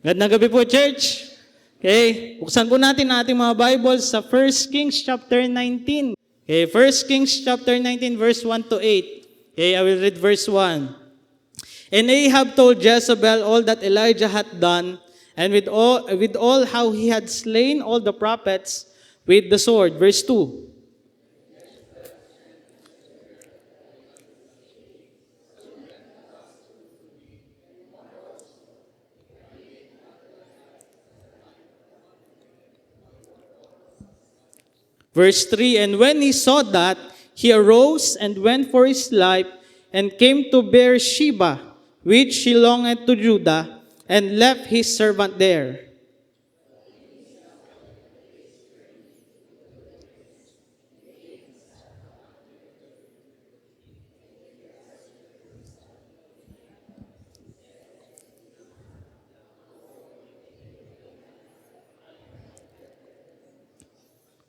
Magandang gabi po, church. Okay, buksan po natin ang ating mga Bibles sa 1 Kings chapter 19. Okay, 1 Kings chapter 19 verse 1 to 8. Okay, I will read verse 1. And Ahab told Jezebel all that Elijah had done, and with all how he had slain all the prophets with the sword. Verse 2. Verse 3, and when he saw that, he arose and went for his life and came to Beersheba, which belonged to Judah, and left his servant there.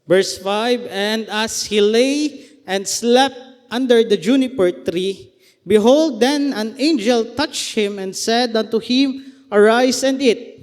Verse 5, and as he lay and slept under the juniper tree, behold, then an angel touched him and said unto him, Arise and eat.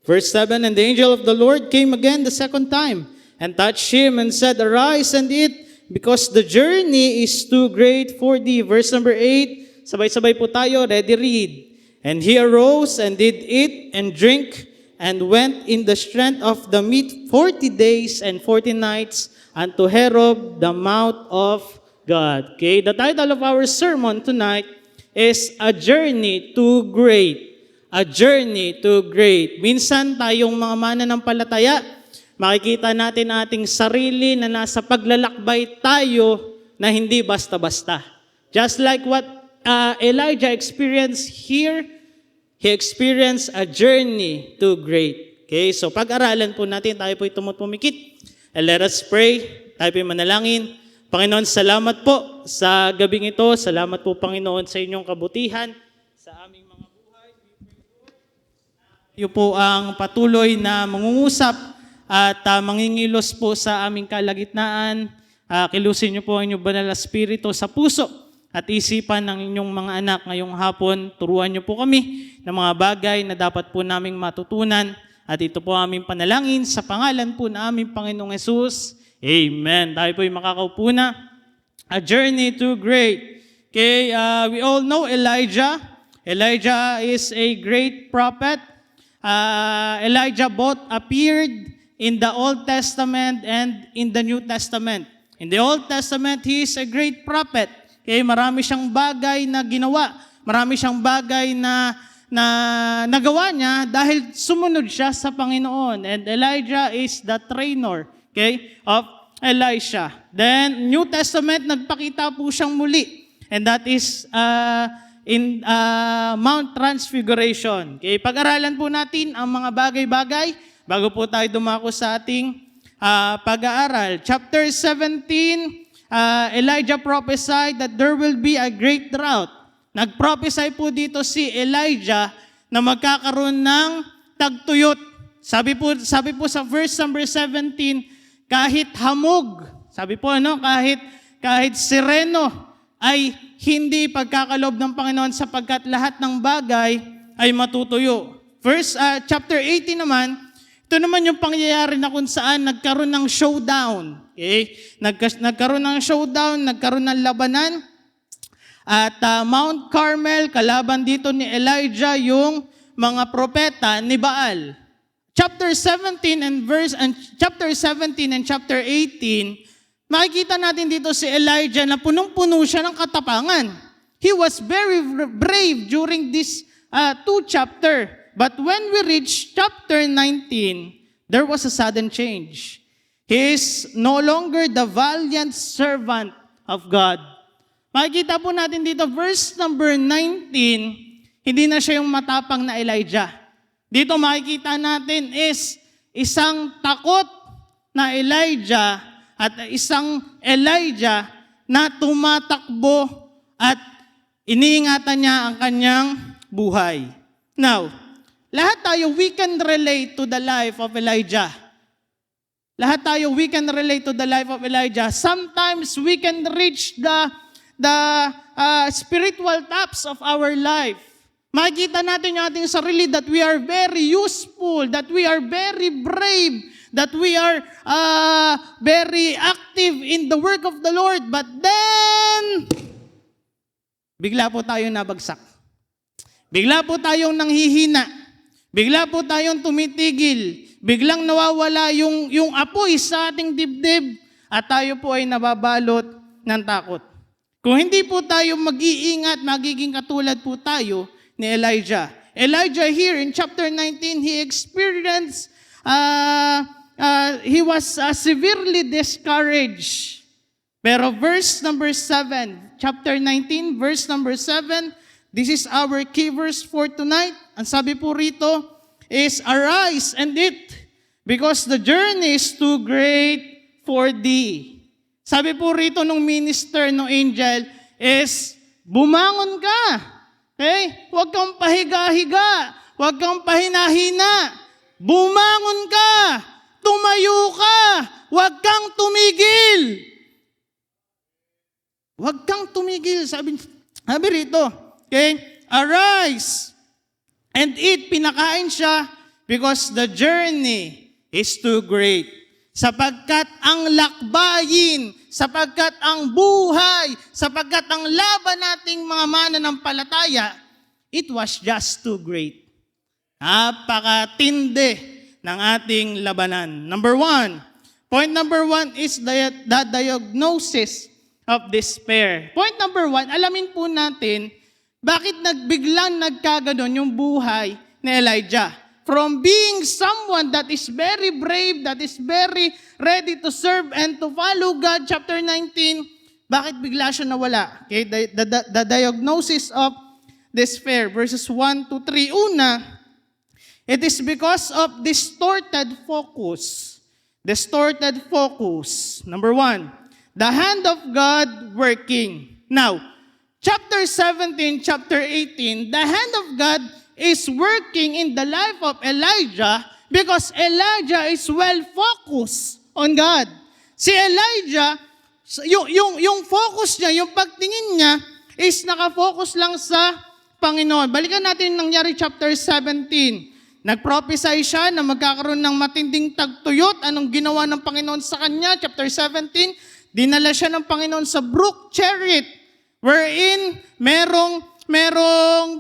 Verse 7, and the angel of the Lord came again the second time, and touched him and said, Arise and eat, because the journey is too great for thee. Verse number 8, sabay-sabay po tayo, ready, read. And he arose and did eat and drink, and went in the strength of the meat 40 days and 40 nights unto Horeb, the mount of God. Okay, the title of our sermon tonight is A Journey to Great. A Journey to Great. Minsan tayong mga mananampalataya, makikita natin ating sarili na nasa paglalakbay tayo na hindi basta-basta. Just like what Elijah experienced here, he experienced a journey to great. Okay, so pag-aralan po natin, tayo po'y tumutpumikit. And let us pray, tayo po'y manalangin. Panginoon, salamat po sa gabing ito. Salamat po, Panginoon, sa inyong kabutihan, sa aming mga buhay. Iyo po ang patuloy na mangungusap at mangingilos po sa aming kalagitnaan. Kilusin niyo po ang inyong banal na spirito sa puso at isipan ng inyong mga anak ngayong hapon. Turuan niyo po kami ng mga bagay na dapat po naming matutunan. At ito po aming panalangin sa pangalan po na aming Panginoong Hesus. Amen. Tayo po ay makakaupo na. A journey to great. Okay, we all know Elijah. Elijah is a great prophet. Elijah both appeared in the Old Testament and in the New Testament. In the Old Testament, he is a great prophet. Okay, marami siyang bagay na ginawa. Marami siyang bagay na nagawa niya dahil sumunod siya sa Panginoon. And Elijah is the trainer, okay, of Elisha. Then, New Testament, nagpakita po siyang muli. And that is in Mount Transfiguration. Okay, pag-aralan po natin ang mga bagay-bagay bago po tayo dumako sa ating pag-aaral. Chapter 17, Elijah prophesied that there will be a great drought. Nag-prophesy po dito si Elijah na magkakaroon ng tagtuyot. Sabi po sa verse number 17, kahit hamog, sabi po kahit sireno ay hindi pagkakalob ng Panginoon sapagkat lahat ng bagay ay matutuyo. Chapter 18 naman, ito naman yung pangyayari na kung saan nagkaroon ng showdown. Okay? Nagkaroon ng showdown, nagkaroon ng labanan. At Mount Carmel, kalaban dito ni Elijah yung mga propeta ni Baal. Chapter 17 and chapter 18, makikita natin dito si Elijah na punong-puno siya ng katapangan. He was very brave during this two chapter. But when we reach chapter 19, there was a sudden change. He is no longer the valiant servant of God. Makikita po natin dito, verse number 19, hindi na siya yung matapang na Elijah. Dito makikita natin is isang takot na Elijah at isang Elijah na tumatakbo at iniingatan niya ang kanyang buhay. Now, lahat tayo, we can relate to the life of Elijah. Lahat tayo, we can relate to the life of Elijah. Sometimes we can reach the spiritual tops of our life. Makikita natin yung ating sarili that we are very useful, that we are very brave, that we are very active in the work of the Lord. But then, bigla po tayo nabagsak. Bigla po tayong nanghihina. Bigla po tayong tumitigil. Biglang nawawala yung apoy sa ating dibdib at tayo po ay nababalot ng takot. Kung hindi po tayo mag-iingat, magiging katulad po tayo ni Elijah. Elijah here in chapter 19, he experienced, he was severely discouraged. Pero verse number 7, chapter 19, verse number 7, this is our key verse for tonight. Ang sabi po rito is, arise and eat, because the journey is too great for thee. Sabi po rito nung minister, nung angel, is, bumangon ka. Okay? Huwag kang pahiga-higa. Huwag kang pahina-hina. Bumangon ka. Tumayo ka. Huwag kang tumigil. Huwag kang tumigil. Sabi rito, okay? Arise and eat. Pinakain siya because the journey is too great. Sapagkat ang lakbayin, sapagkat ang buhay, sapagkat ang laban nating mga mananampalataya, it was just too great. Napakatindi ng ating labanan. Point number one is the diagnosis of despair. Point number one, alamin po natin, bakit biglang nagkaganon yung buhay ni Elijah. From being someone that is very brave, that is very ready to serve and to follow God, chapter 19, bakit bigla siya nawala? Okay, the diagnosis of despair, verses 1 to 3. Una, it is because of distorted focus. Distorted focus. Number 1, the hand of God working. Now, chapter 17, chapter 18, the hand of God is working in the life of Elijah because Elijah is well focused on God. Si Elijah, yung focus niya, yung pagtingin niya is nakafocus lang sa Panginoon. Balikan natin yung nangyari chapter 17. Nag-prophesy siya na magkakaroon ng matinding tagtuyot. Anong ginawa ng Panginoon sa kanya? Chapter 17, dinala siya ng Panginoon sa Brook Cherith, wherein merong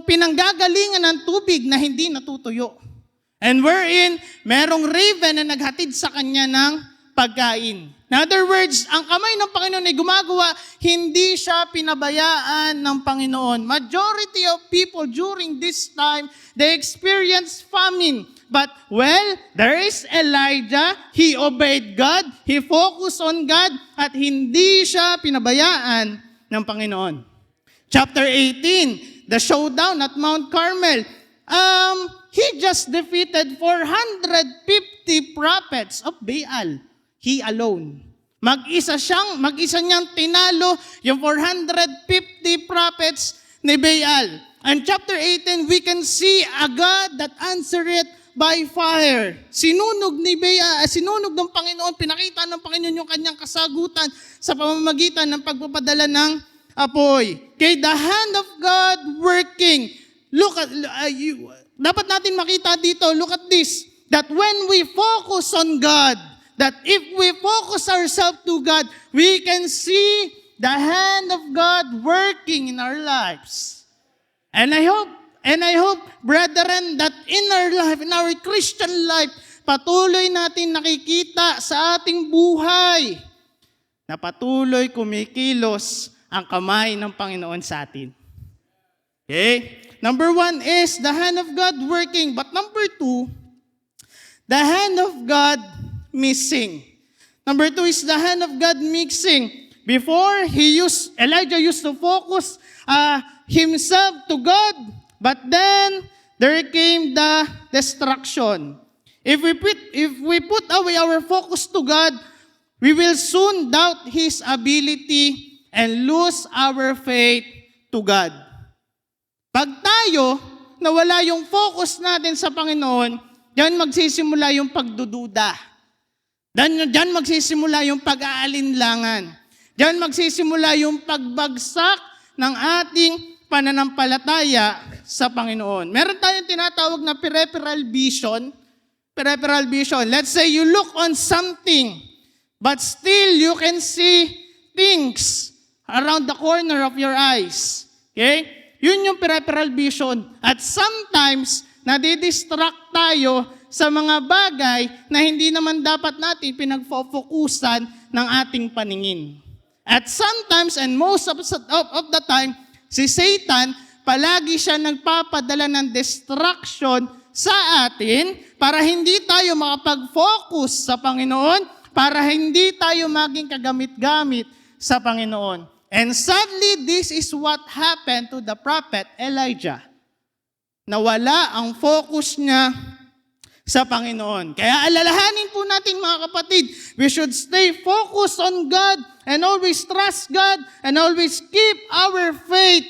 pinanggagalingan ng tubig na hindi natutuyo. And wherein, merong raven na naghatid sa kanya ng pagkain. In other words, ang kamay ng Panginoon ay gumagawa, hindi siya pinabayaan ng Panginoon. Majority of people during this time, they experience famine. But, well, there is Elijah, he obeyed God, he focused on God, at hindi siya pinabayaan ng Panginoon. Chapter 18, the showdown at Mount Carmel. He just defeated 450 prophets of Baal. He alone. Mag-isa niyang tinalo yung 450 prophets ni Baal. And chapter 18, we can see a God that answered by fire. Sinunog ng Panginoon, pinakita ng Panginoon yung kanyang kasagutan sa pamamagitan ng pagpapadala ng apoy. Okay, the hand of God working. Look at, dapat natin makita dito, look at this, that when we focus on God, that if we focus ourselves to God, we can see the hand of God working in our lives. And I hope, brethren, that in our life, in our Christian life, patuloy natin nakikita sa ating buhay na patuloy kumikilos ang kamay ng Panginoon sa atin. Okay? Number 1 is the hand of God working. But number 2, the hand of God missing. Number 2 is the hand of God mixing. Before, Elijah used to focus himself to God. But then, there came the destruction. If we put away our focus to God, we will soon doubt His ability and lose our faith to God. Pag tayo, nawala yung focus natin sa Panginoon, yan magsisimula yung pagdududa. Diyan magsisimula yung pag-aalinlangan. Diyan magsisimula yung pagbagsak ng ating pananampalataya sa Panginoon. Meron tayong tinatawag na peripheral vision. Peripheral vision. Let's say you look on something, but still you can see things around the corner of your eyes. Okay? Yun yung peripheral vision. At sometimes, nadidistract tayo sa mga bagay na hindi naman dapat natin pinagfokusan ng ating paningin. At sometimes, and most of the time, si Satan, palagi siya nagpapadala ng distraction sa atin para hindi tayo makapag-focus sa Panginoon, para hindi tayo maging kagamit-gamit sa Panginoon. And sadly, this is what happened to the prophet Elijah. Nawala ang focus niya sa Panginoon. Kaya alalahanin po natin mga kapatid, we should stay focused on God and always trust God and always keep our faith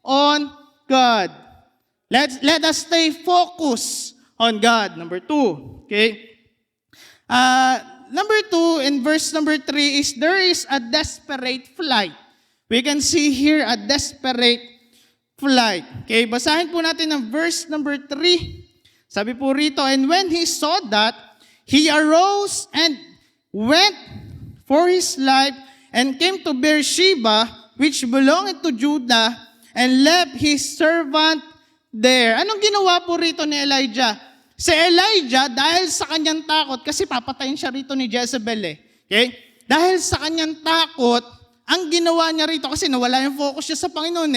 on God. Let us stay focused on God. Number 2. Okay? Number 2, in verse number 3 is there is a desperate flight. We can see here a desperate flight. Okay, basahin po natin ang verse number 3. Sabi po rito, and when he saw that, he arose and went for his life and came to Beersheba, which belonged to Judah, and left his servant there. Anong ginawa po rito ni Elijah? Si Elijah, dahil sa kanyang takot, kasi papatayin siya rito ni Jezebel Okay? Dahil sa kanyang takot, ang ginawa niya rito, kasi nawala yung focus niya sa Panginoon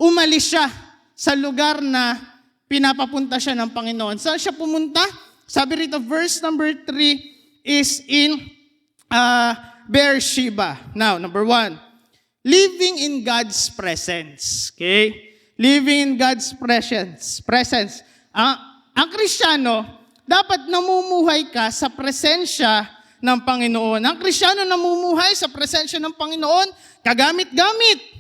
umalis siya sa lugar na pinapapunta siya ng Panginoon. Saan siya pumunta? Sabi rito, verse number 3 is in Beersheba. Now, number 1, living in God's presence. Okay? Living in God's presence. Ang Kristiyano, dapat namumuhay ka sa presensya ng Panginoon. Ang Kristiyano namumuhay sa presensya ng Panginoon, kagamit-gamit.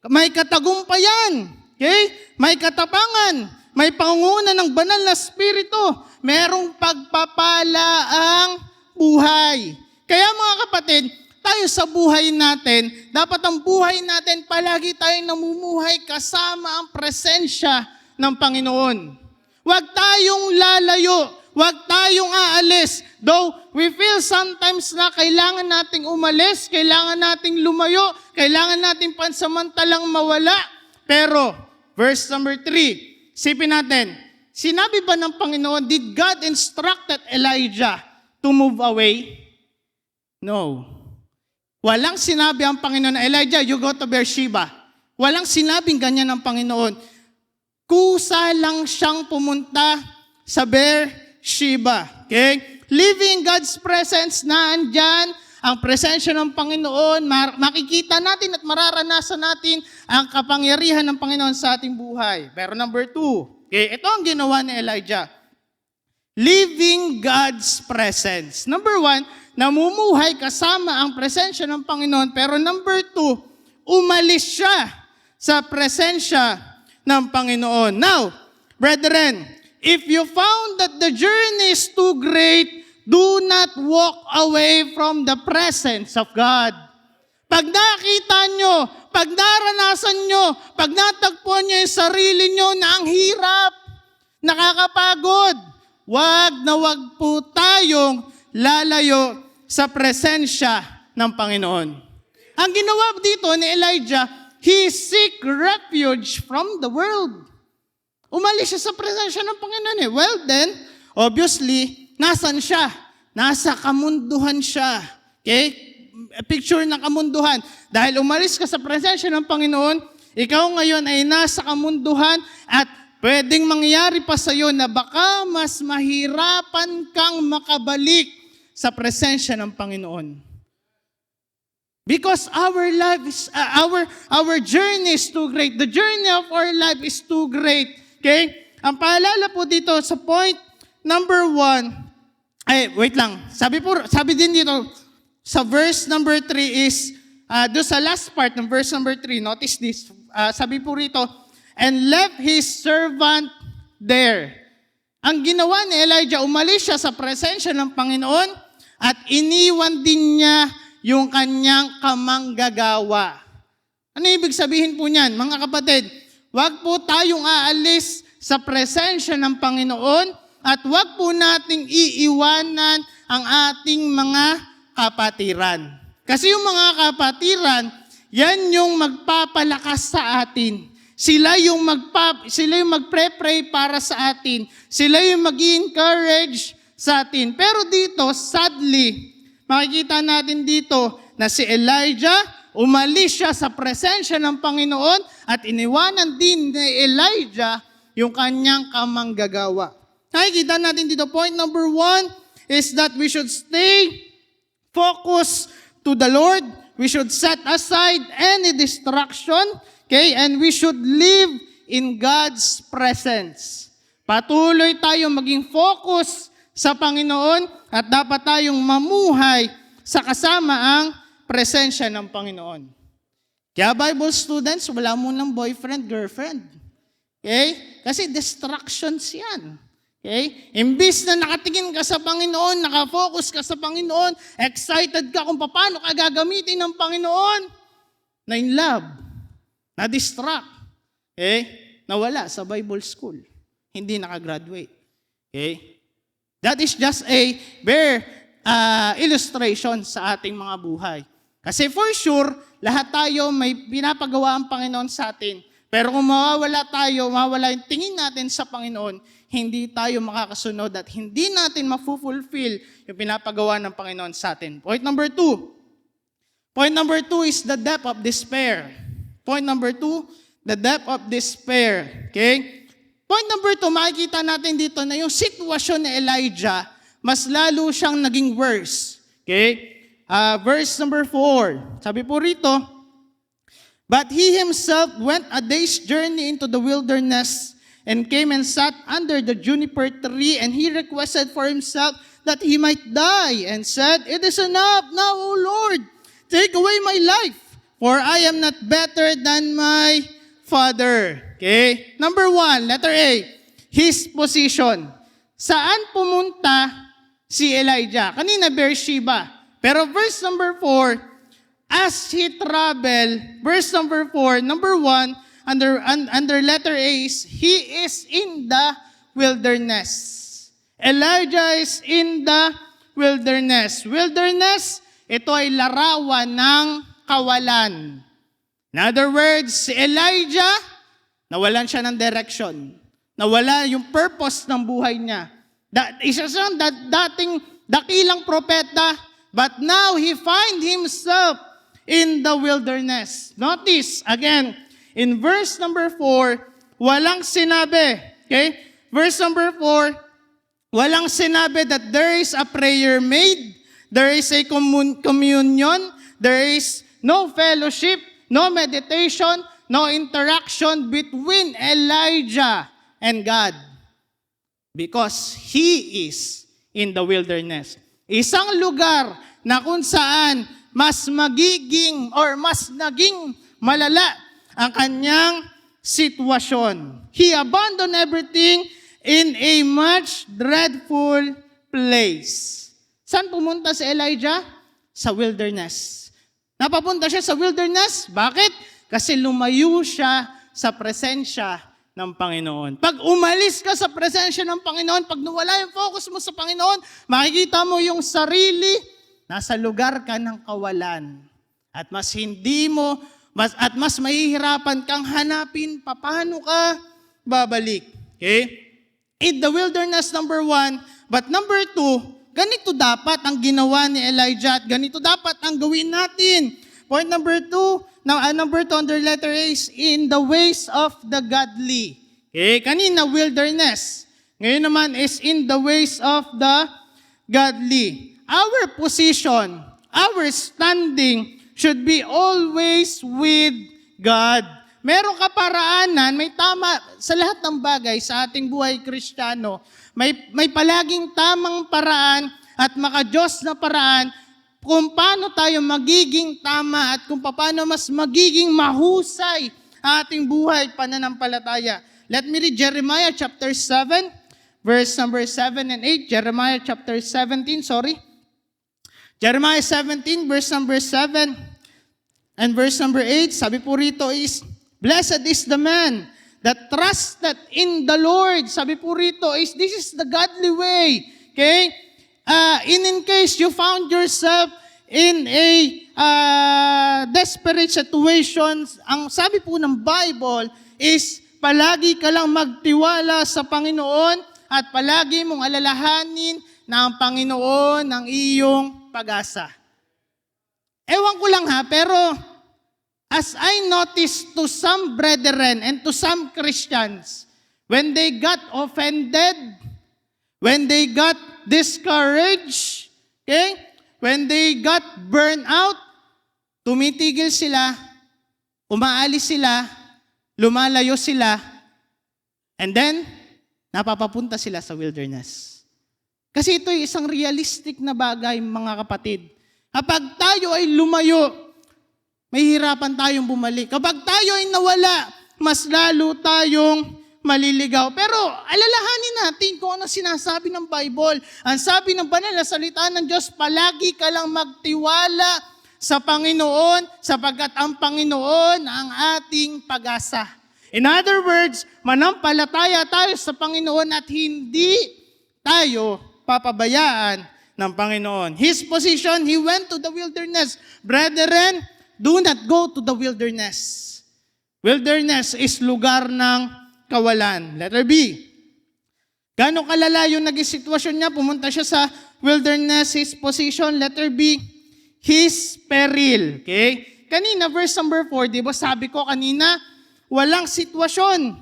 May katagumpayan. Okay? May katapangan. May pangunguna ng banal na spirito. Merong pagpapala ang buhay. Kaya mga kapatid, tayo sa buhay natin, dapat ang buhay natin palagi tayong namumuhay kasama ang presensya ng Panginoon. Huwag tayong lalayo. Huwag tayong aalis. Though we feel sometimes na kailangan nating umalis, kailangan nating lumayo, kailangan nating pansamantalang mawala. Pero, verse number 3, sipin natin, sinabi ba ng Panginoon, did God instructed Elijah to move away? No. Walang sinabi ang Panginoon na, Elijah, you go to Beersheba. Walang sinabing ganyan ang Panginoon. Kusa lang siyang pumunta sa Beersheba. Okay? Living in God's presence, naandyan ang presensya ng Panginoon, makikita natin at mararanasan natin ang kapangyarihan ng Panginoon sa ating buhay. Pero number 2, okay, ito ang ginawa ni Elijah. Living God's presence. Number 1, namumuhay kasama ang presensya ng Panginoon. Pero number 2, umalis siya sa presensya ng Panginoon. Now, brethren, if you found that the journey is too great, do not walk away from the presence of God. Pag nakita nyo, pag naranasan nyo, pag natagpuan nyo yung sarili nyo na ang hirap, nakakapagod, wag na wag po tayong lalayo sa presensya ng Panginoon. Ang ginawa dito ni Elijah, he seek refuge from the world. Umalis siya sa presensya ng Panginoon Well then, obviously, nasan siya? Nasa kamunduhan siya. Okay? Picture ng kamunduhan. Dahil umalis ka sa presensya ng Panginoon, ikaw ngayon ay nasa kamunduhan at pwedeng mangyari pa sa iyo na baka mas mahirapan kang makabalik sa presensya ng Panginoon. Because our life is, our journey is too great. The journey of our life is too great. Okay? Ang paalala po dito sa point number 1, wait lang. Sabi din dito sa verse number 3 is, doon sa last part ng verse number 3, notice this. Sabi po rito, and left his servant there. Ang ginawa ni Elijah, umalis siya sa presensya ng Panginoon at iniwan din niya yung kanyang kamanggagawa. Ano ibig sabihin po niyan, mga kapatid? Huwag po tayong aalis sa presensya ng Panginoon at huwag po nating iiwanan ang ating mga kapatiran. Kasi yung mga kapatiran, yan yung magpapalakas sa atin. Sila yung magpre-pray para sa atin. Sila yung mag-encourage sa atin. Pero dito, sadly, makikita natin dito na si Elijah, umalis siya sa presensya ng Panginoon at iniwanan din ni Elijah yung kanyang kamanggagawa. Nakikita natin dito, point number 1 is that we should stay focused to the Lord. We should set aside any distraction, okay? And we should live in God's presence. Patuloy tayong maging focus sa Panginoon at dapat tayong mamuhay sa kasama ang presensya ng Panginoon. Kaya Bible students, wala mo ng boyfriend, girlfriend. Okay? Kasi distractions yan. Okay? Imbis na nakatingin ka sa Panginoon, nakafocus ka sa Panginoon, excited ka kung paano ka gagamitin ng Panginoon, na in love, na-distract, okay? Nawala sa Bible school, hindi nakagraduate. Okay? That is just a bare illustration sa ating mga buhay. Kasi for sure, lahat tayo may pinapagawa ang Panginoon sa atin. Pero kung mawawala yung tingin natin sa Panginoon, hindi tayo makakasunod at hindi natin mafulfill yung pinapagawa ng Panginoon sa atin. Point number 2. Point number 2 is the depth of despair. Point number 2, the depth of despair. Okay? Point number 2, makikita natin dito na yung sitwasyon ni Elijah, mas lalo siyang naging worse. Okay? Verse number 4. Sabi po rito, but he himself went a day's journey into the wilderness and came and sat under the juniper tree, and he requested for himself that he might die, and said, it is enough now, O Lord, take away my life, for I am not better than my father. Okay? Number 1, letter A, his position. Saan pumunta si Elijah? Kanina, Beersheba. Pero verse number 4, as he traveled, verse number 4, number 1, under letter A is, he is in the wilderness. Elijah is in the wilderness. Wilderness, ito ay larawan ng kawalan. In other words, si Elijah, nawalan siya ng direction. Nawala yung purpose ng buhay niya. Isa siyang dating dakilang propeta, but now he find himself in the wilderness. Notice, again, in verse number 4, walang sinabi. Okay? Verse number 4, walang sinabi that there is a prayer made, there is a communion, there is no fellowship, no meditation, no interaction between Elijah and God. Because he is in the wilderness. Isang lugar na kung saan mas magiging or mas naging malala ang kanyang sitwasyon. He abandoned everything in a much dreadful place. Saan pumunta si Elijah? Sa wilderness. Napapunta siya sa wilderness. Bakit? Kasi lumayo siya sa presensya ng Panginoon. Pag umalis ka sa presensya ng Panginoon, pag nawala yung focus mo sa Panginoon, makikita mo yung sarili, nasa lugar ka ng kawalan. At mas mas mahihirapan kang hanapin paano ka babalik. Okay? In the wilderness, number 1. But number 2, ganito dapat ang ginawa ni Elijah at ganito dapat ang gawin natin. Point number 2, number 2 under letter A is in the ways of the godly. Okay? Kanina, wilderness. Ngayon naman is in the ways of the godly. Our position, our standing should be always with God. Meron ka paraanan, may tama sa lahat ng bagay sa ating buhay Kristiyano. May palaging tamang paraan at maka-Diyos na paraan kung paano tayo magiging tama at kung paano mas magiging mahusay ating buhay pananampalataya. Let me read Jeremiah chapter 7, verse number 7 and 8. Jeremiah chapter 17, Jeremiah 17, verse number 7 and verse number 8, sabi po rito is, blessed is the man that trusted in the Lord. Sabi po rito is, this is the godly way. Okay? In case you found yourself in a desperate situation, ang sabi po ng Bible is, palagi ka lang magtiwala sa Panginoon at palagi mong alalahanin na ang Panginoon ang iyong pag-asa. Ewan ko lang ha, pero as I noticed to some brethren and to some Christians, when they got offended, when they got discouraged, okay, when they got burned out, tumitigil sila, umaalis sila, lumalayo sila, and then, napapapunta sila sa wilderness. Kasi ito ay isang realistic na bagay, mga kapatid. Kapag tayo ay lumayo, mahihirapan tayong bumalik. Kapag tayo ay nawala, mas lalo tayong maliligaw. Pero alalahanin natin kung ano sinasabi ng Bible. Ang sabi ng banal na salita ng Diyos, palagi ka lang magtiwala sa Panginoon sapagkat ang Panginoon ang ating pag-asa. In other words, manampalataya tayo sa Panginoon at hindi tayo papabayaan ng Panginoon. His position, He went to the wilderness. Brethren, do not go to the wilderness. Wilderness is lugar ng kawalan. Letter B. Gano'ng kalala yung naging sitwasyon niya? Pumunta siya sa wilderness, his position. Letter B, his peril. Okay? Kanina, verse number 4, di ba sabi ko kanina, walang sitwasyon.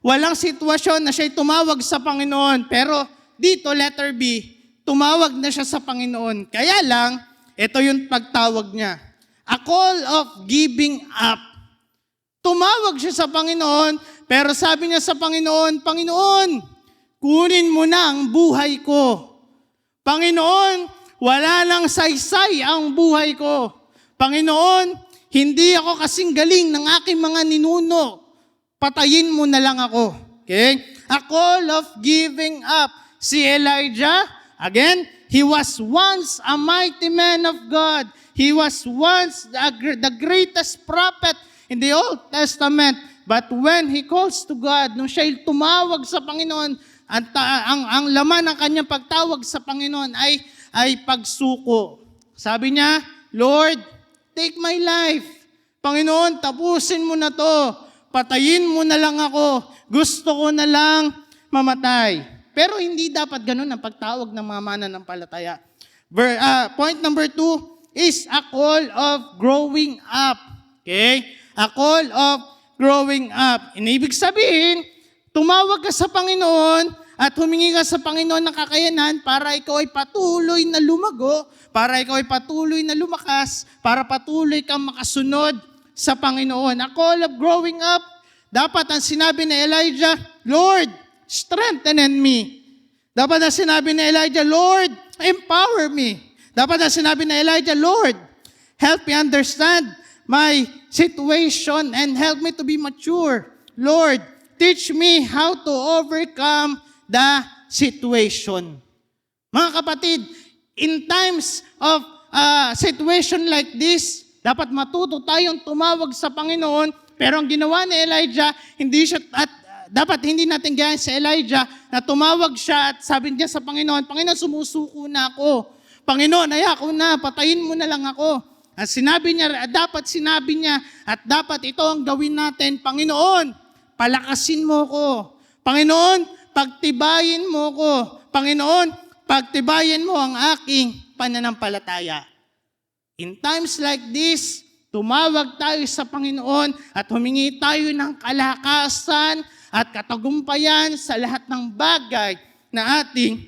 Walang sitwasyon na siya'y tumawag sa Panginoon. Pero dito, letter B, tumawag na siya sa Panginoon. Kaya lang, ito yung pagtawag niya. A call of giving up. Tumawag siya sa Panginoon, pero sabi niya sa Panginoon, Panginoon, kunin mo na ang buhay ko. Panginoon, wala nang saysay ang buhay ko. Panginoon, hindi ako kasing galing ng aking mga ninuno. Patayin mo na lang ako. Okay? A call of giving up. Si Elijah, again, he was once a mighty man of God. He was once the greatest prophet in the Old Testament. But when he calls to God, nung siya'y tumawag sa Panginoon, ang laman ng kanyang pagtawag sa Panginoon ay pagsuko. Sabi niya, Lord, take my life. Panginoon, tapusin mo na to. Patayin mo na lang ako. Gusto ko na lang mamatay. Pero hindi dapat ganun ang pagtawag ng mga mananampalataya. Point number 2 is a call of growing up. Okay? A call of growing up. Inibig sabihin, tumawag ka sa Panginoon at humingi ka sa Panginoon ng kakayanan para ikaw ay patuloy na lumago, para ikaw ay patuloy na lumakas, para patuloy kang makasunod sa Panginoon. A call of growing up, dapat ang sinabi ni Elijah, Lord, strengthen me. Dapat ang sinabi ni Elijah, Lord, empower me. Dapat ang sinabi ni Elijah, Lord, help me understand my situation and help me to be mature. Lord, teach me how to overcome the situation. Mga kapatid, in times of situation like this, dapat matuto tayong tumawag sa Panginoon, pero ang ginawa ni Elijah, dapat hindi natin gayahin si Elijah na tumawag siya at sabi niya sa Panginoon, Panginoon, sumusuko na ako. Panginoon, ayako na, patayin mo na lang ako. At sinabi niya, dapat ito ang gawin natin, Panginoon, palakasin mo ko. Panginoon, pagtibayin mo ko. Panginoon, pagtibayin mo ang aking pananampalataya. In times like this, tumawag tayo sa Panginoon at humingi tayo ng kalakasan at katagumpayan sa lahat ng bagay na ating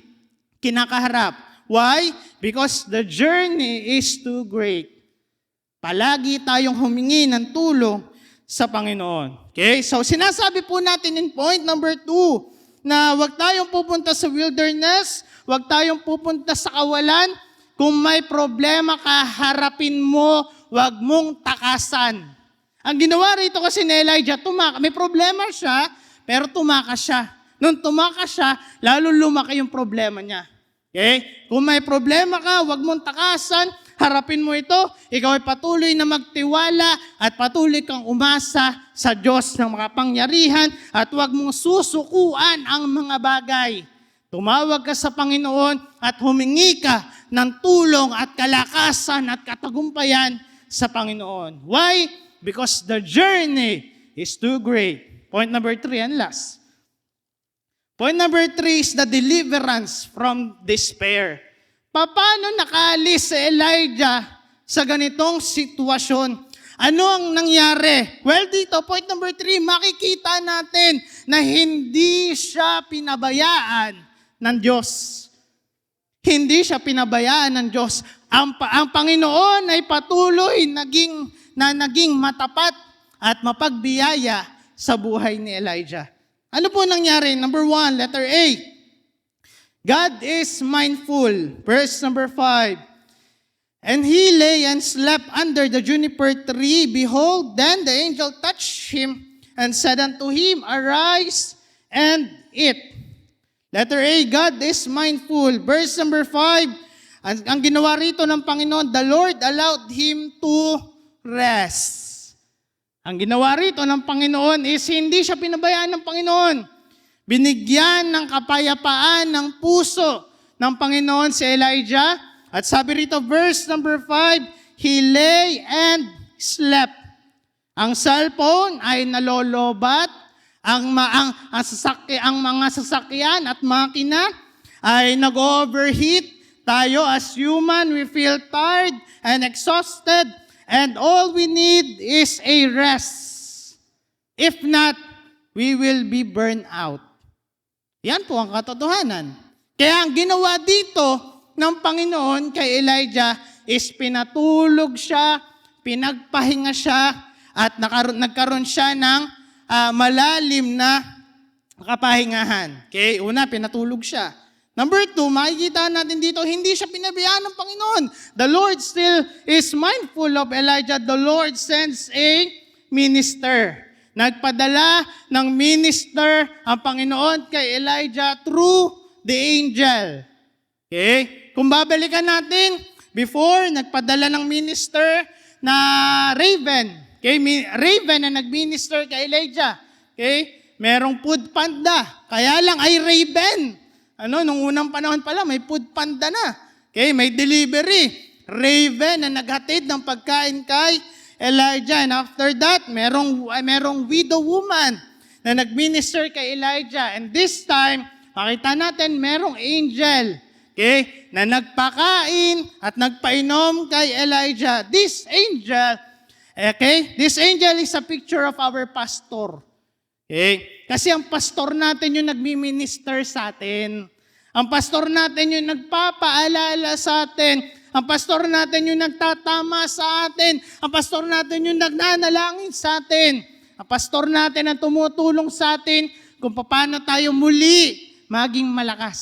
kinakaharap. Why? Because the journey is too great. Palagi tayong humingi ng tulong sa Panginoon. Okay? So sinasabi po natin in point number 2 na huwag tayong pupunta sa wilderness, huwag tayong pupunta sa kawalan. Kung may problema ka, harapin mo, huwag mong takasan. Ang ginawa rito kasi ni Elijah, may problema siya, pero tumakas siya. Nung tumakas siya, lalo lumaki yung problema niya. Okay? Kung may problema ka, huwag mong takasan, harapin mo ito, ikaw ay patuloy na magtiwala at patuloy kang umasa sa Diyos ng makapangyarihan at huwag mong susukuan ang mga bagay. Tumawag ka sa Panginoon at humingi ka ng tulong at kalakasan at katagumpayan sa Panginoon. Why? Because the journey is too great. Point number 3 and last. Point number 3 is the deliverance from despair. Paano nakaalis si Elijah sa ganitong sitwasyon? Ano ang nangyari? Well, dito, point number 3, makikita natin na hindi siya pinabayaan ng Diyos. Hindi siya pinabayaan ng Diyos. Ang Panginoon ay patuloy naging matapat at mapagbiyaya sa buhay ni Elijah. Ano po nangyari? Number 1, letter A. God is mindful. Verse number 5. And he lay and slept under the juniper tree. Behold, then the angel touched him and said unto him, Arise and eat. Letter A, God is mindful. Verse number 5. Ang ginawa rito ng Panginoon, the Lord allowed him to rest. Ang ginawa rito ng Panginoon is hindi siya pinabayaan ng Panginoon. Binigyan ng kapayapaan ng puso ng Panginoon si Elijah. At sabi rito, verse number 5, he lay and slept. Ang cellphone ay nalolobat. Ang mga sasakyan at makina ay nag-overheat. Tayo as human, we feel tired and exhausted. And all we need is a rest. If not, we will be burned out. Yan po ang katotohanan. Kaya ang ginawa dito ng Panginoon kay Elijah is pinatulog siya, pinagpahinga siya, at nagkaroon siya ng malalim na kapahingahan. Okay, una, pinatulog siya. Number 2, makikita natin dito, hindi siya pinabayaan ng Panginoon. The Lord still is mindful of Elijah. The Lord sends a minister. Nagpadala ng minister ang Panginoon kay Elijah through the angel. Okay? Kung babalikan natin, before, nagpadala ng minister na raven. Okay? Raven na nag-minister kay Elijah. Okay? Merong food panda. Kaya lang ay raven. Nung unang panahon pala, may food panda na. Okay, may delivery. Raven na naghatid ng pagkain kay Elijah. And after that, merong widow woman na nagminister kay Elijah. And this time, makita natin, merong angel. Okay, na nagpakain at nagpainom kay Elijah. This angel is a picture of our pastor. Okay? Kasi ang pastor natin yung nagmi-minister sa atin. Ang pastor natin yung nagpapaalala sa atin. Ang pastor natin yung nagtatama sa atin. Ang pastor natin yung nagnanalangin sa atin. Ang pastor natin ang tumutulong sa atin kung paano tayo muli maging malakas.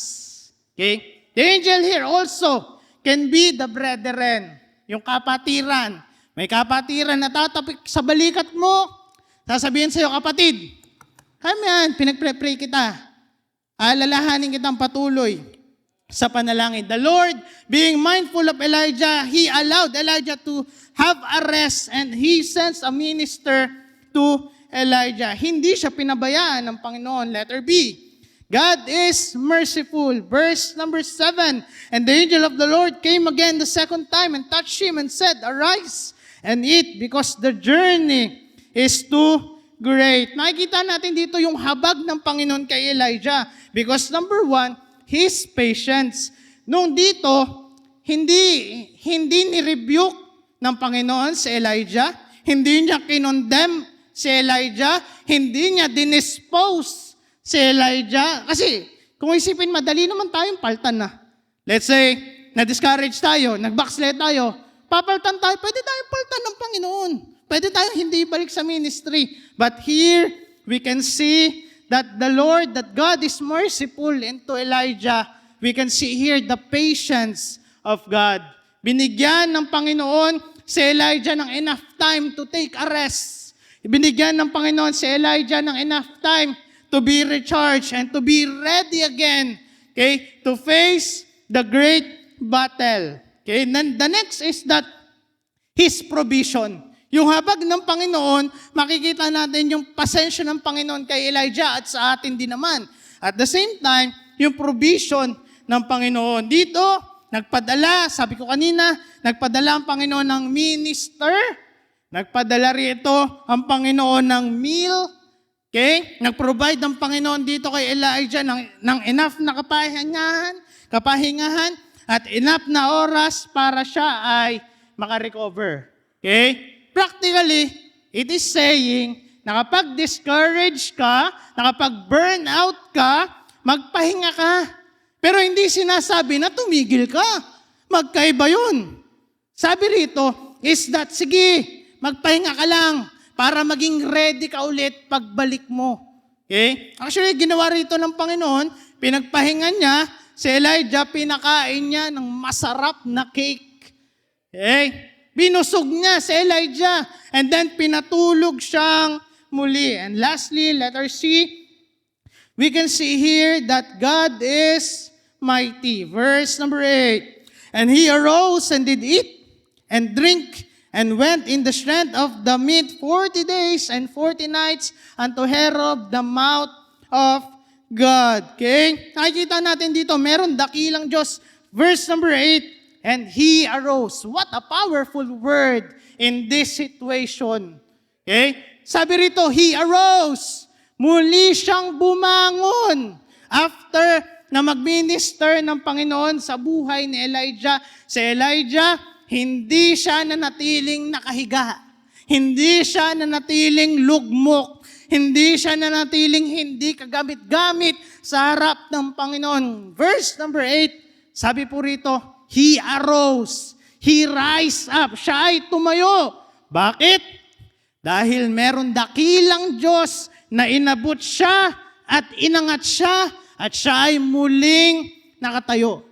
Okay? The angel here also can be the brethren, yung kapatiran. May kapatiran na tatapik sa balikat mo. Sasabihin sa'yo, kapatid, kami yan, pinagpre-pray kita. Alalahanin kitang patuloy sa panalangin. The Lord, being mindful of Elijah, He allowed Elijah to have a rest and He sends a minister to Elijah. Hindi siya pinabayaan ng Panginoon. Letter B. God is merciful. Verse number 7. And the angel of the Lord came again the second time and touched him and said, Arise and eat, because the journey is too great. Nakikita natin dito yung habag ng Panginoon kay Elijah. Because number 1, His patience. Nung dito, hindi ni-rebuke ng Panginoon si Elijah. Hindi niya kinondemn si Elijah. Hindi niya dinispose si Elijah. Kasi, kung isipin, madali naman tayong paltan na. Let's say, na-discourage tayo, nag-backslide tayo, papaltan tayo, pwede tayong paltan ng Panginoon. Pwede tayong hindi balik sa ministry. But here, we can see that the Lord, that God is merciful into Elijah. We can see here the patience of God. Binigyan ng Panginoon si Elijah ng enough time to take a rest. Binigyan ng Panginoon si Elijah ng enough time to be recharged and to be ready again, okay, to face the great battle. Okay, then the next is that His provision. Yung habag ng Panginoon, makikita natin yung pasensya ng Panginoon kay Elijah at sa atin din naman. At the same time, yung provision ng Panginoon. Dito, nagpadala, sabi ko kanina, nagpadala ang Panginoon ng minister, nagpadala rito ang Panginoon ng meal, okay? Nag-provide ang Panginoon dito kay Elijah ng enough na kapahingahan, at enough na oras para siya ay makarecover. Okay? Practically, it is saying na kapag discouraged ka, na kapag burn out ka, magpahinga ka. Pero hindi sinasabi na tumigil ka. Magkaiba yun. Sabi rito is that, sige, magpahinga ka lang para maging ready ka ulit pagbalik mo. Okay? Actually, ginawa rito ng Panginoon, pinagpahinga niya, si Elijah, pinakain niya ng masarap na cake. Okay? Binusog niya si Elijah, and then pinatulog siyang muli. And lastly, letter C, we can see here that God is mighty. Verse number 8, and he arose and did eat and drink and went in the strength of the meat 40 days and 40 nights unto Horeb, the mount of God. Okay? Nakikita natin dito, meron dakilang Diyos. Verse number 8, and he arose. What a powerful word in this situation. Okay? Sabi rito, he arose. Muli siyang bumangon. After na mag-minister ng Panginoon sa buhay ni Elijah, si Elijah, hindi siya nanatiling nakahiga. Hindi siya nanatiling lugmok. Hindi siya nanatiling hindi kagamit-gamit sa harap ng Panginoon. Verse number 8, sabi po rito, he arose. He rise up. Siya ay tumayo. Bakit? Dahil meron dakilang Diyos na inabot siya at inangat siya at siya ay muling nakatayo.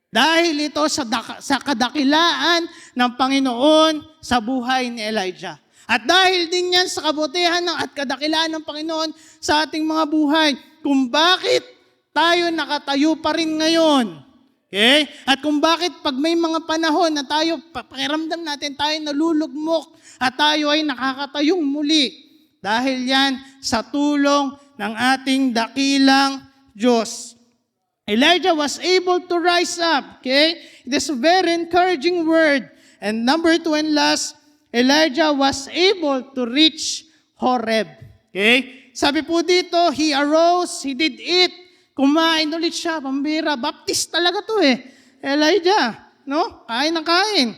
Dahil ito sa kadakilaan ng Panginoon sa buhay ni Elijah. At dahil din yan sa kabutihan at kadakilaan ng Panginoon sa ating mga buhay, kung bakit tayo nakatayo pa rin ngayon. Okay? At kung bakit pag may mga panahon na tayo, pakiramdam natin tayo nalulugmok at tayo ay nakakatayong muli. Dahil yan sa tulong ng ating dakilang Diyos. Elijah was able to rise up. Okay? It is a very encouraging word. And number 2 and last, Elijah was able to reach Horeb. Okay? Sabi po dito, he arose, he did eat, kumain ulit siya, pambira, baptist talaga to Elijah, no? Kain ng kain.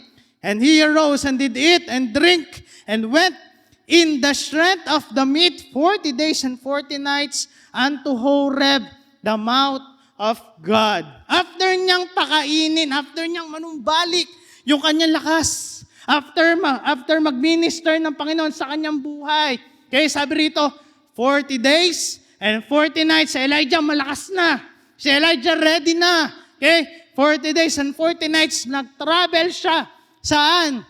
And he arose and did eat and drink and went in the strength of the meat 40 days and 40 nights unto Horeb, the mount of God. After niyang pakainin, after niyang manumbalik yung kanyang lakas, after mag-minister ng Panginoon sa kanyang buhay. Okay, sabi rito, 40 days and 40 nights, si Elijah malakas na. Si Elijah ready na. Okay, 40 days and 40 nights, nag-travel siya. Saan?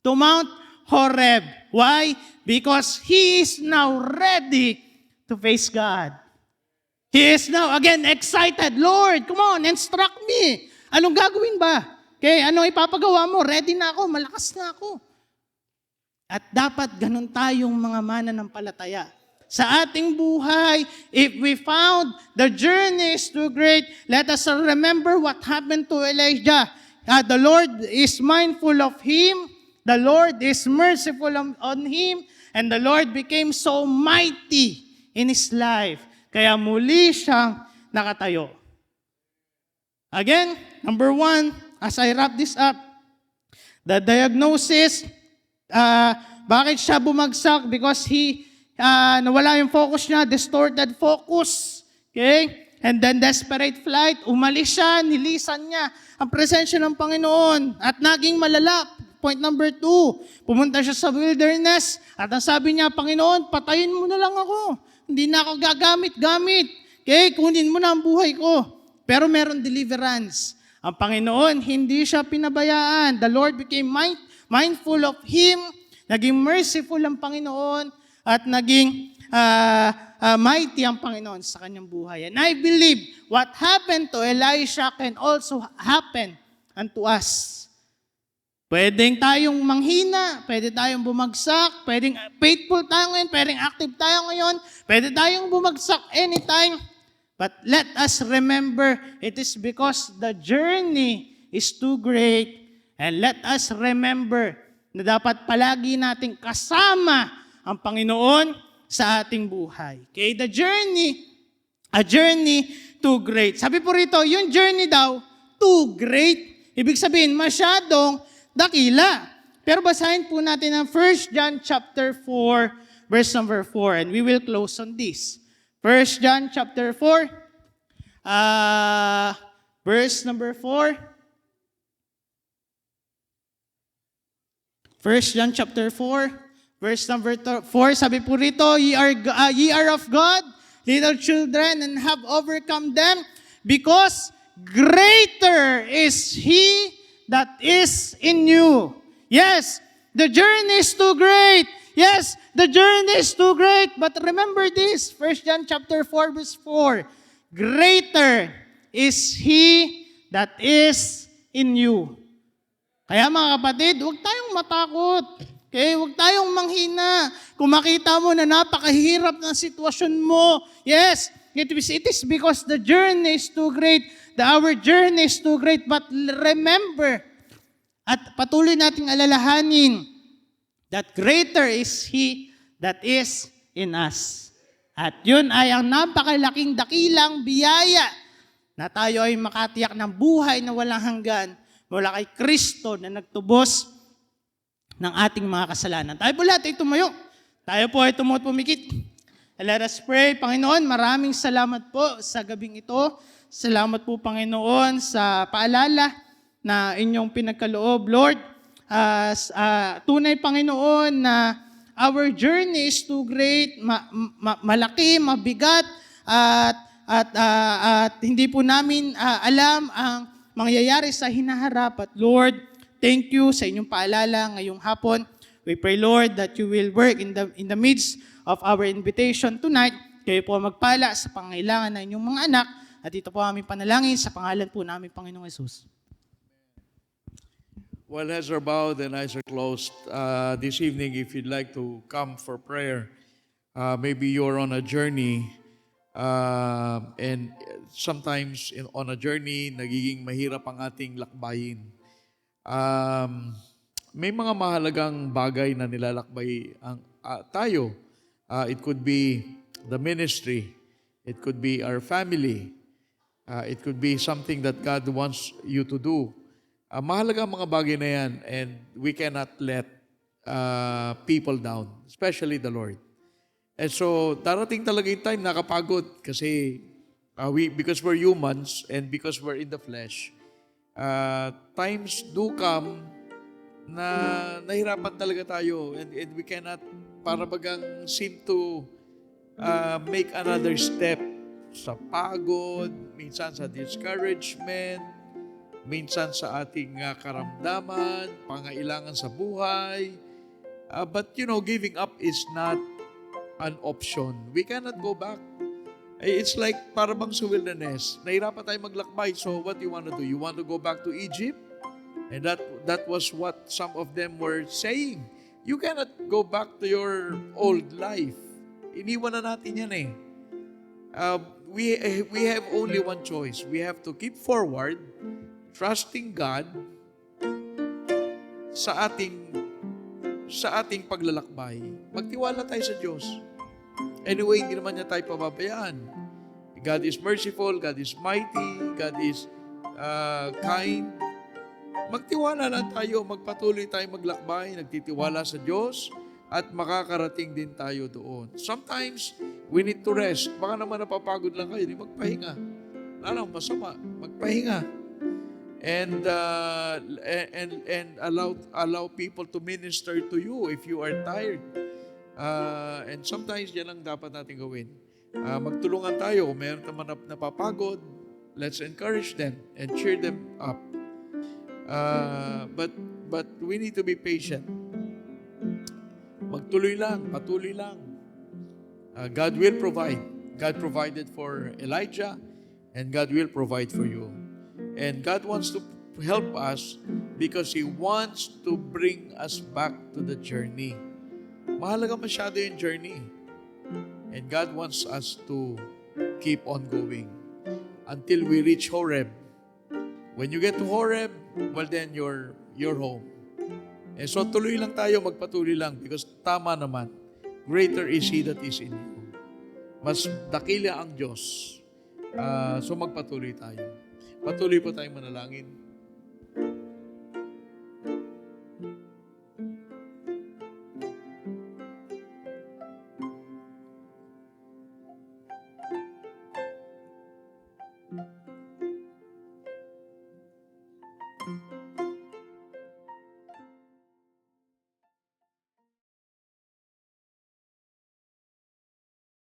To Mount Horeb. Why? Because he is now ready to face God. He is now again excited. Lord, come on, instruct me. Anong gagawin ba? Okay, ano ipapagawa mo? Ready na ako, malakas na ako. At dapat ganun tayong mga mananampalataya. Sa ating buhay, if we found the journey is too great, let us remember what happened to Elijah. The Lord is mindful of him, the Lord is merciful on him, and the Lord became so mighty in his life. Kaya muli siyang nakatayo. Again, number 1, as I wrap this up, the diagnosis, bakit siya bumagsak? Because he nawala yung focus niya, distorted focus. Okay? And then desperate flight, umalis siya, nilisan niya ang presensya ng Panginoon at naging malala. Point number 2, pumunta siya sa wilderness at ang sabi niya, Panginoon, patayin mo na lang ako. Hindi na ako gagamit-gamit. Okay? Kunin mo na ang buhay ko. Pero meron deliverance. Ang Panginoon, hindi siya pinabayaan. The Lord became mindful of him. Naging merciful ang Panginoon at naging mighty ang Panginoon sa kanyang buhay. And I believe what happened to Elisha can also happen unto us. Pwedeng tayong manghina, pwede tayong bumagsak, pwedeng faithful tayo ngayon, pwedeng active tayo ngayon, pwede tayong bumagsak anytime. But let us remember, it is because the journey is too great. And let us remember na dapat palagi nating kasama ang Panginoon sa ating buhay. Okay, the journey, a journey too great. Sabi po rito, yung journey daw, too great. Ibig sabihin, masyadong dakila. Pero basahin po natin ang 1 John chapter 4, verse number 4, and we will close on this. 1 John chapter 4, verse number 4. 1 John chapter 4, verse number 4, sabi po rito, ye are of God, little children, and have overcome them, because greater is He that is in you. Yes, the journey is too great. Yes, the journey is too great. But remember this, 1 John chapter 4, verse 4. Greater is He that is in you. Kaya mga kapatid, huwag tayong matakot. Okay, huwag tayong manghina. Kung makita mo na napakahirap ng sitwasyon mo, yes, it is because the journey is too great. Our journey is too great, but remember, at patuloy nating alalahanin, that greater is He that is in us. At yun ay ang napakalaking dakilang biyaya na tayo ay makatiyak ng buhay na walang hanggan mula kay Kristo na nagtubos ng ating mga kasalanan. Tayo po lahat ay tumayo. Tayo po ay tumuot pumikit. Let us pray. Panginoon, maraming salamat po sa gabing ito. Salamat po, Panginoon, sa paalala na inyong pinagkaloob, Lord. Tunay, Panginoon, na our journey is too great, malaki, mabigat, at hindi po namin alam ang mangyayari sa hinaharap. At Lord, thank you sa inyong paalala ngayong hapon. We pray, Lord, that you will work in the midst of our invitation tonight. Kayo po magpala sa pangailangan ng inyong mga anak. At ito po aming panalangin sa pangalan po namin, Panginoong Jesus. While heads are bowed and eyes are closed, this evening, if you'd like to come for prayer, maybe you're on a journey, and sometimes on a journey, nagiging mahirap ang ating lakbayin. May mga mahalagang bagay na nilalakbay tayo. It could be the ministry. It could be our family. It could be something that God wants you to do. Mahalaga ang mga bagay na yan, and we cannot let people down, especially the Lord. And so, darating talaga yung time nakapagod kasi because we're humans and because we're in the flesh, times do come na nahirapan talaga tayo, and we cannot para bagang seem to make another step sa pagod, minsan sa discouragement, minsan sa ating karamdaman, pangailangan sa buhay. But giving up is not an option. We cannot go back. It's like para bang sa wilderness. Nahirapan tayo maglakbay. So what do you want to do? You want to go back to Egypt? And that was what some of them were saying. You cannot go back to your old life. Iniwan na natin yan eh. We have only one choice. We have to keep forward, trusting God sa ating paglalakbay. Magtiwala tayo sa Diyos. Anyway, hindi naman niya tayo pababayaan. God is merciful, God is mighty, God is kind. Magtiwala lang tayo, magpatuloy tayo maglakbay, nagtitiwala sa Diyos, at makakarating din tayo doon. Sometimes, we need to rest. Baka naman napapagod lang kayo, di magpahinga. Wala lang, masama, magpahinga. And allow people to minister to you if you are tired. And sometimes, yan lang dapat natin gawin. Magtulungan tayo. Kung meron naman napapagod, let's encourage them and cheer them up. But we need to be patient. Magtuloy lang, patuloy lang. God will provide. God provided for Elijah, and God will provide for you. And God wants to help us because He wants to bring us back to the journey. Mahalaga masyado yung journey. And God wants us to keep on going until we reach Horeb. When you get to Horeb, well then you're home. And so tuloy lang tayo, magpatuloy lang because tama naman, greater is He that is in you. Mas dakila ang Diyos. So magpatuloy tayo. Patuloy po tayong manalangin.